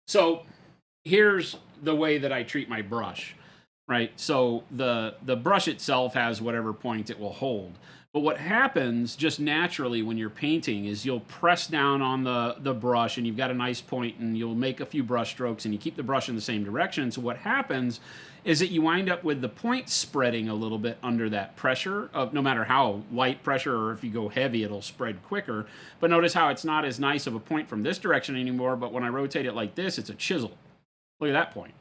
So here's the way that I treat my brush, right? So the brush itself has whatever point it will hold. But what happens just naturally when you're painting is you'll press down on the brush and you've got a nice point and you'll make a few brush strokes and you keep the brush in the same direction. So what happens is that you wind up with the point spreading a little bit under that pressure of no matter how light pressure or if you go heavy, it'll spread quicker. But notice how it's not as nice of a point from this direction anymore, but when I rotate it like this, it's a chisel. Look at that point.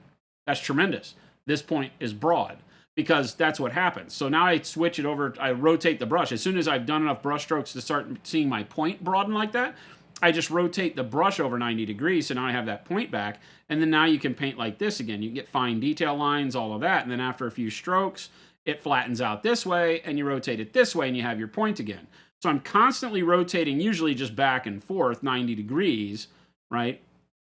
That's tremendous. This point is broad because that's what happens. So now I switch it over, I rotate the brush. As soon as I've done enough brush strokes to start seeing my point broaden like that, I just rotate the brush over 90 degrees, so now I have that point back, and then now you can paint like this again. You get fine detail lines, all of that, and then after a few strokes, it flattens out this way, and you rotate it this way, and you have your point again. So I'm constantly rotating, usually just back and forth 90 degrees, right,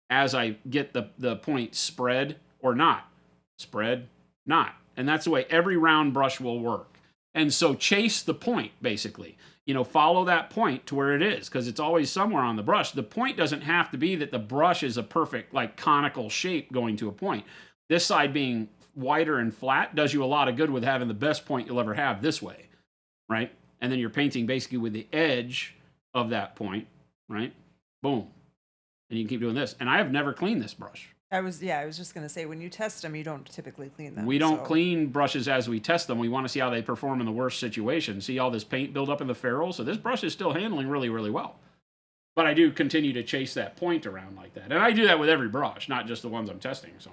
as I get the point spread or not. Spread, not. And that's the way every round brush will work. And so chase the point, basically. You know, follow that point to where it is, because it's always somewhere on the brush. The point doesn't have to be that the brush is a perfect, like, conical shape going to a point. This side being wider and flat does you a lot of good with having the best point you'll ever have this way, right? And then you're painting basically with the edge of that point, right? Boom. And you can keep doing this. And I have never cleaned this brush. I was just gonna say, when you test them, you don't typically clean them. We don't so- clean brushes as we test them. We want to see how they perform in the worst situation. See all this paint build up in the ferrule? So this brush is still handling really, really well. But I do continue to chase that point around like that. And I do that with every brush, not just the ones I'm testing. So.